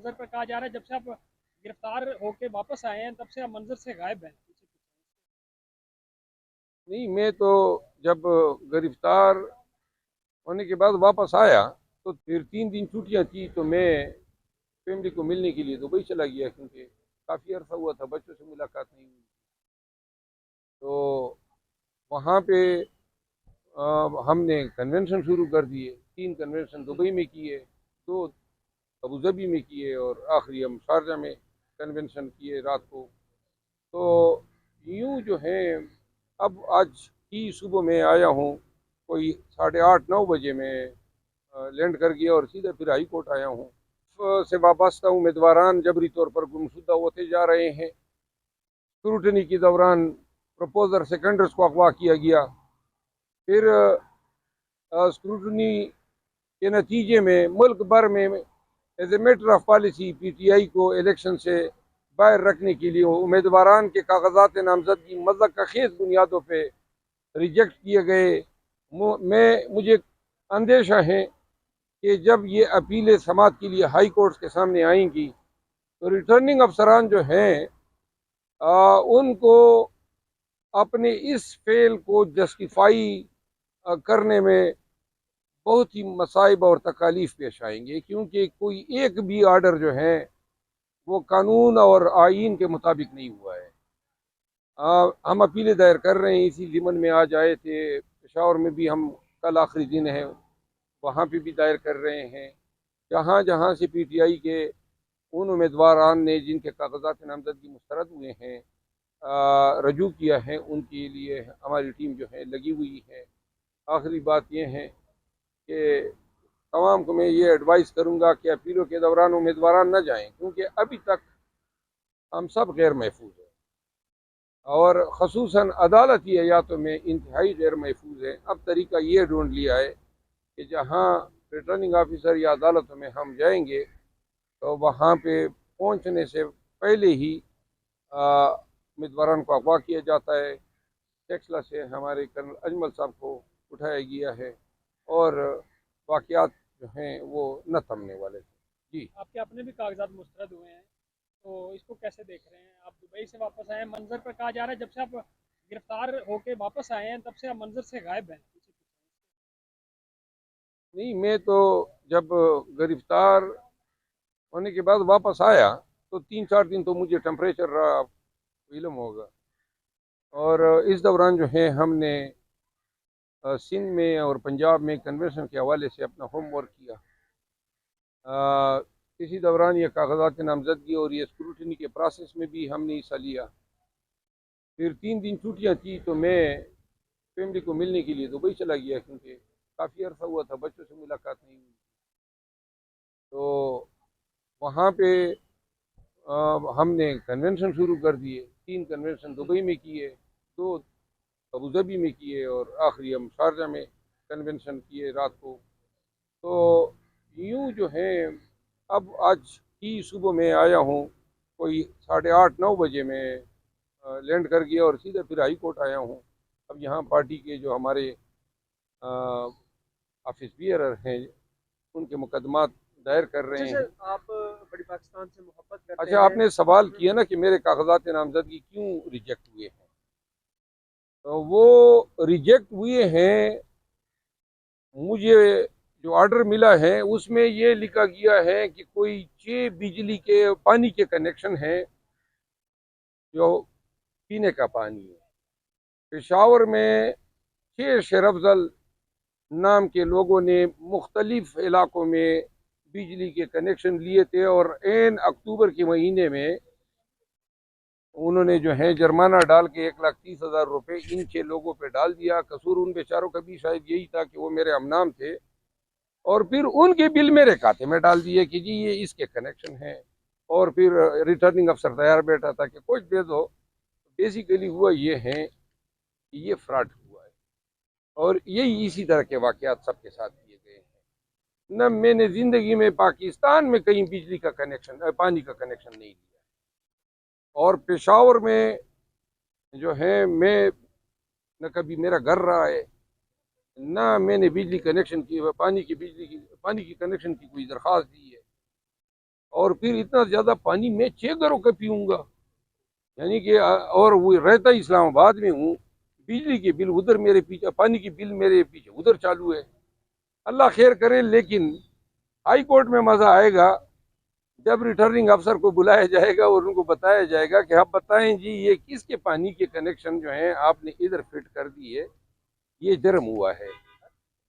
मंजर पर कहा जा रहा है जब से आप गिरफ्तार होके वापस आए हैं तब से आप मंजर से गायब हैं। नहीं, मैं तो जब गिरफ्तार होने के बाद वापस आया तो फिर 3 दिन छुट्टियां थी, तो मैं फैमिली को मिलने के लिए दुबई चला गया, क्योंकि काफ़ी अर्सा हुआ था बच्चों से मुलाकात नहीं हुई। तो वहाँ पे हमने कन्वेंशन शुरू कर दिए। 3 कन्वेंशन दुबई में किए, 2 अबूजबी में किए और आखिरी हम शारजा में कन्वेंशन किए रात को। तो यूँ जो है, अब आज ही सुबह में आया हूँ, कोई 8:30-9 बजे में लैंड कर गया और सीधा फिर हाई कोर्ट आया हूँ। से वाबस्ता उम्मीदवारान जबरी तौर पर गुमशुदा होते जा रहे हैं। स्क्रूटनी के दौरान प्रपोजर सेकेंडर्स को अगवा किया गया। फिर स्क्रूटनी के नतीजे में मुल्क भर में as a matter of policy PTI को इलेक्शन से बाहर रखने के लिए उम्मीदवारान के कागजात नामजदगी मज़क्क़त खेज़ बुनियादों पर रिजेक्ट किए गए। मुझे अंदेशा है कि जब ये अपीलें समात के लिए हाई कोर्ट के सामने आएंगी तो रिटर्निंग अफसरान जो हैं उनको अपने इस फेल को जस्टिफाई करने में बहुत ही मसाइब और तकालीफ पेश आएंगे, क्योंकि कोई एक भी आर्डर जो है वो कानून और आइन के मुताबिक नहीं हुआ है। हम अपीलें दायर कर रहे हैं, इसी ज़िमन में आज आए थे। पेशावर में भी हम कल आखिरी दिन है, वहाँ पे भी दायर कर रहे हैं। जहाँ जहाँ से पीटीआई के उन उम्मीदवारान ने जिनके कागजात नामजदगी मुस्तरद हुए हैं रजू किया है, उनके लिए हमारी टीम जो है लगी हुई है। आखिरी बात यह है कि तमाम को मैं ये एडवाइस करूँगा कि अपीलों के दौरान उम्मीदवारान न जाएं, क्योंकि अभी तक हम सब गैर महफूज हैं और खसूसन अदालती हयातों में इंतहाई गैर महफूज है। अब तरीका ये ढूंढ लिया है कि जहाँ रिटर्निंग ऑफिसर या अदालतों में हम जाएंगे तो वहाँ पे पहुँचने से पहले ही उम्मीदवारान को अगवा किया जाता है। टेक्सला से हमारे कर्नल अजमल साहब को उठाया गया है और वाक़यात जो हैं वो न थमने वाले थे। जी, आपके अपने भी कागजात मुस्तरद हुए हैं, तो इसको कैसे देख रहे हैं? आप दुबई से वापस आए हैं, मंजर पर कहा जा रहा है जब से आप गिरफ्तार होके वापस आए हैं तब से आप मंजर से गायब हैं। नहीं, मैं तो जब गिरफ्तार होने के बाद वापस आया तो 3-4 दिन तो मुझे टेम्परेचर रहा, इलम होगा। और इस दौरान जो है हमने सिंध में और पंजाब में कन्वेंशन के हवाले से अपना होमवर्क किया। इसी दौरान ये कागजात नामजदगी और ये स्क्रूटनी के प्रोसेस में भी हमने हिस्सा लिया। फिर 3 दिन छुट्टियां थी, तो मैं फैमिली को मिलने के लिए दुबई चला गया, क्योंकि काफ़ी अर्सा हुआ था बच्चों से मुलाकात नहीं हुई। तो वहाँ पे हमने कन्वेंशन शुरू कर दिए। 3 कन्वेंशन दुबई में किए, 2 अबूजबी में किए और आखिरी हम शारजा में कन्वेंशन किए रात को। तो यूँ जो है, अब आज ही सुबह में आया हूँ, कोई 8:30-9 बजे में लैंड कर गया और सीधा फिर हाई कोर्ट आया हूँ। अब यहाँ पार्टी के जो हमारे ऑफिस बियरर हैं उनके मुकदमात दायर कर रहे अच्छा हैं। सर, आप बड़ी पाकिस्तान से मोहब्बत करते अच्छा, हैं। आपने सवाल किया ना कि मेरे कागजात नामजदगी क्यों रिजेक्ट हुए हैं। तो वो रिजेक्ट हुए हैं, मुझे जो ऑर्डर मिला है उसमें ये लिखा गया है कि कोई 6 बिजली के पानी के कनेक्शन हैं जो पीने का पानी है। पेशावर में 6 शरफजल नाम के लोगों ने मुख्तलिफ इलाकों में बिजली के कनेक्शन लिए थे और एन अक्टूबर के महीने में उन्होंने जो है जुर्माना डाल के 1,30,000 रुपये इन 6 लोगों पे डाल दिया। कसूर उन बेचारों का भी शायद यही था कि वो मेरे हमनाम थे और फिर उनके बिल मेरे खाते में डाल दिए कि जी ये इसके कनेक्शन हैं। और फिर रिटर्निंग अफसर तैयार बैठा था कि कुछ दे दो। बेसिकली हुआ ये है कि ये फ्रॉड हुआ है और यही इसी तरह के वाकयात सबके साथ किए गए हैं। न मैंने ज़िंदगी में पाकिस्तान में कहीं बिजली का कनेक्शन पानी का कनेक्शन नहीं लिया। और पेशावर में जो है मैं न कभी मेरा घर रहा है, ना मैंने बिजली कनेक्शन की पानी की कनेक्शन की कोई दरख्वास्त दी है। और फिर इतना ज़्यादा पानी मैं 6 घरों का पीऊँगा, यानी कि और वो रहता इस्लामाबाद में हूँ, बिजली के बिल उधर मेरे पीछे, पानी की बिल मेरे पीछे उधर चालू है। अल्लाह खैर करे, लेकिन हाई कोर्ट में मज़ा आएगा जब रिटर्निंग अफसर को बुलाया जाएगा और उनको बताया जाएगा कि आप बताएं जी ये किसके पानी के कनेक्शन जो हैं आपने इधर फिट कर दिए, ये जर्म हुआ है,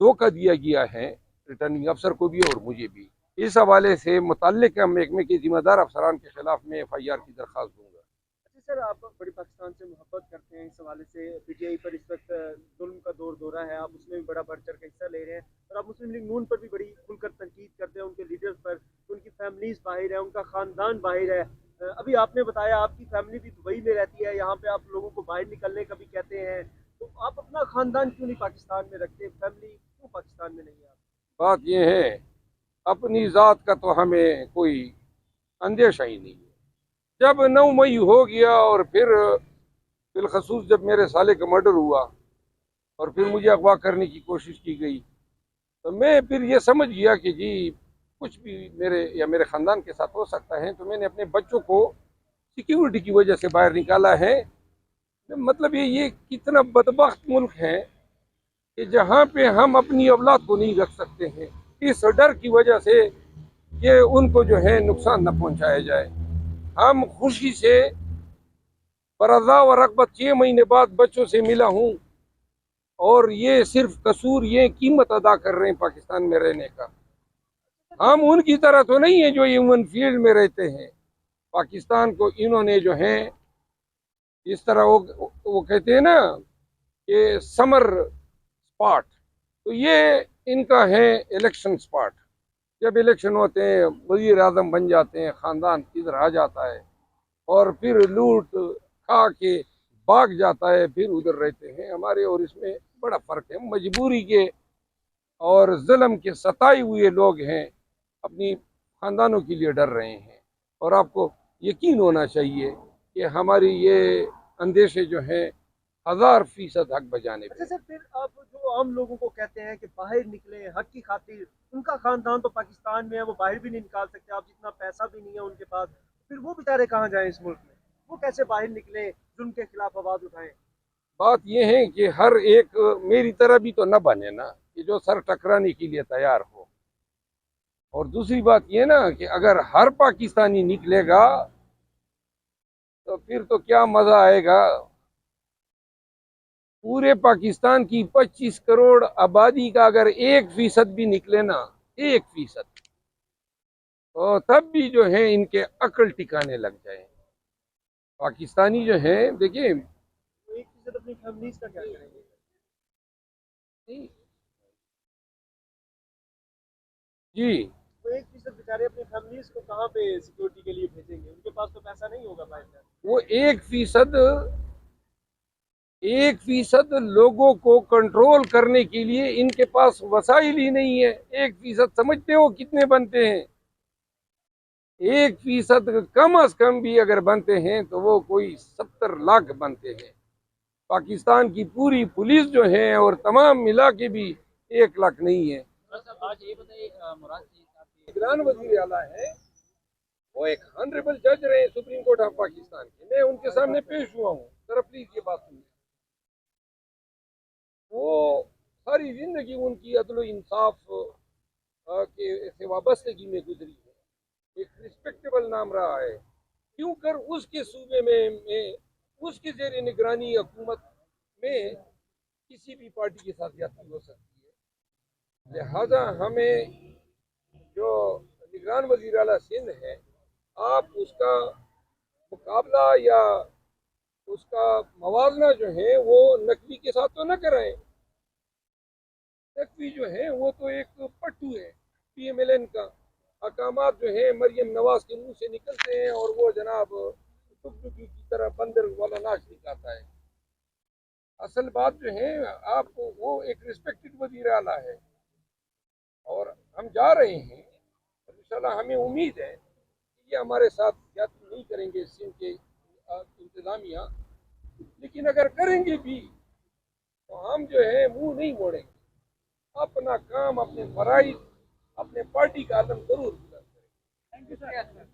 धोखा दिया गया है रिटर्निंग अफसर को भी और मुझे भी। इस हवाले से मुतल्लिका महकमे के जिम्मेदार अफसरान के खिलाफ मैं FIR की दरख्वास्त दूंगा। सर, आप बड़ी पाकिस्तान से मोहब्बत करते हैं, इस हवाले से पीटीआई पर इस वक्त जुल्म का दौर दौरा है, आप उसमें भी बड़ा बढ़ चढ़ के हिस्सा ले रहे हैं और आप मुस्लिम लीग नून पर भी बड़ी खुलकर तनकीद करते हैं, उनके लीडर्स पर, उनकी फैमिलीज बाहर है, उनका खानदान बाहर है। अभी आपने बताया आपकी फैमिली भी दुबई में रहती है, यहाँ पे आप लोगों को बाहर निकलने का भी कहते हैं, तो आप अपना खानदान क्यों नहीं पाकिस्तान में रखते, फैमिली क्यों पाकिस्तान में नहीं है? बात यह है, अपनी ज़ात का तो हमें कोई अंदेशा ही नहीं है। जब 9 मई हो गया और फिर बिलखसूस जब मेरे साले का मर्डर हुआ और फिर मुझे अगवा करने की कोशिश की गई, तो मैं फिर ये समझ गया कि जी कुछ भी मेरे या मेरे ख़ानदान के साथ हो सकता है, तो मैंने अपने बच्चों को सिक्योरिटी की वजह से बाहर निकाला है। मतलब ये कितना बदबख्त मुल्क है कि जहाँ पे हम अपनी औलाद को नहीं रख सकते हैं, इस डर की वजह से कि उनको जो है नुकसान न पहुँचाया जाए। हम खुशी से परज़ा व रग़बत 6 महीने बाद बच्चों से मिला हूँ और ये सिर्फ कसूर ये कीमत अदा कर रहे हैं पाकिस्तान में रहने का। हम उनकी तरह तो नहीं है जो ह्यूमन फील्ड में रहते हैं। पाकिस्तान को इन्होंने जो है इस तरह वो कहते हैं ना कि समर स्पॉट, तो ये इनका है इलेक्शन स्पॉट। जब इलेक्शन होते हैं वज़ीर आज़म बन जाते हैं, ख़ानदान इधर आ जाता है और फिर लूट खा के भाग जाता है, फिर उधर रहते हैं। हमारे और इसमें बड़ा फ़र्क है, मजबूरी के और जुल्म के सताए हुए लोग हैं, अपनी ख़ानदानों के लिए डर रहे हैं। और आपको यकीन होना चाहिए कि हमारी ये अंदेशे जो हैं 1000% हक बजाने पे। अच्छा सर, फिर आप जो आम लोगों को कहते हैं कि बाहर निकले हक की खातिर, उनका खानदान तो पाकिस्तान में है, वो बाहर भी नहीं निकाल सकते, आप जितना पैसा भी नहीं है उनके पास, फिर वो बेचारे कहाँ जाएं इस मुल्क में, वो कैसे बाहर निकले, जुल्म के खिलाफ आवाज उठाएं? बात यह है कि हर एक मेरी तरह भी तो न बने ना, कि जो सर टकराने के लिए तैयार हो। और दूसरी बात यह ना कि अगर हर पाकिस्तानी निकलेगा तो फिर तो क्या मज़ा आएगा। पूरे पाकिस्तान की 25 करोड़ आबादी का अगर 1% भी निकले ना, 1%, तो तब भी जो है इनके अकल टिकाने लग जाए। पाकिस्तानी जो है देखिए, 1% अपनी फैमिलीज का क्या करेंगे? जी वो 1% बेचारे अपनी फैमिलीज को कहाँ पे सिक्योरिटी के लिए भेजेंगे, उनके पास तो पैसा नहीं होगा बाहर जाने। वो 1% लोगों को कंट्रोल करने के लिए इनके पास वसाइल ही नहीं है। 1% समझते हो कितने बनते हैं? 1% कम अज कम भी अगर बनते हैं तो वो कोई 70 लाख बनते हैं। पाकिस्तान की पूरी पुलिस जो है और तमाम मिला के भी 1 लाख नहीं है। आज ये बताइए, मुराद जी साहब निगरान वजीर आला है, वो एक ऑनरेबल जज रहे सुप्रीम कोर्ट ऑफ पाकिस्तान के, मैं उनके सामने पेश हुआ हूँ। जरा प्लीज ये बात सुनिए। वो सारी जिंदगी उनकी अदल इंसाफ के से वाबस्तगी में गुजरी है, एक रिस्पेक्टेबल नाम रहा है। क्यों कर उसके सूबे में उसके जेर निगरानी हुकूमत में किसी भी पार्टी के साथ ज्यादती हो सकती है। लिहाजा हमें जो निगरान वज़ीर आला सिंध है, आप उसका मुकाबला या उसका मवाजना जो है वो नकवी के साथ तो न कराएं। नकवी जो है वो तो एक पट्टू है PMLN का। अहकामात जो है मरियम नवाज के मुंह से निकलते हैं और वो जनाब टुकटुकी की तरह बंदर वाला नाच दिखाता है। असल बात जो है, आप वो एक रिस्पेक्टेड वज़ीर आला है और हम जा रहे हैं, इंशाल्लाह हमें उम्मीद है कि ये हमारे साथ ज्यादती नहीं करेंगे सिंध के इंतजामिया। लेकिन अगर करेंगे भी तो हम जो है मुंह नहीं मोड़ेंगे, अपना काम, अपने फराइज, अपने पार्टी का आदम जरूर पूरा करेंगे। Thank you sir.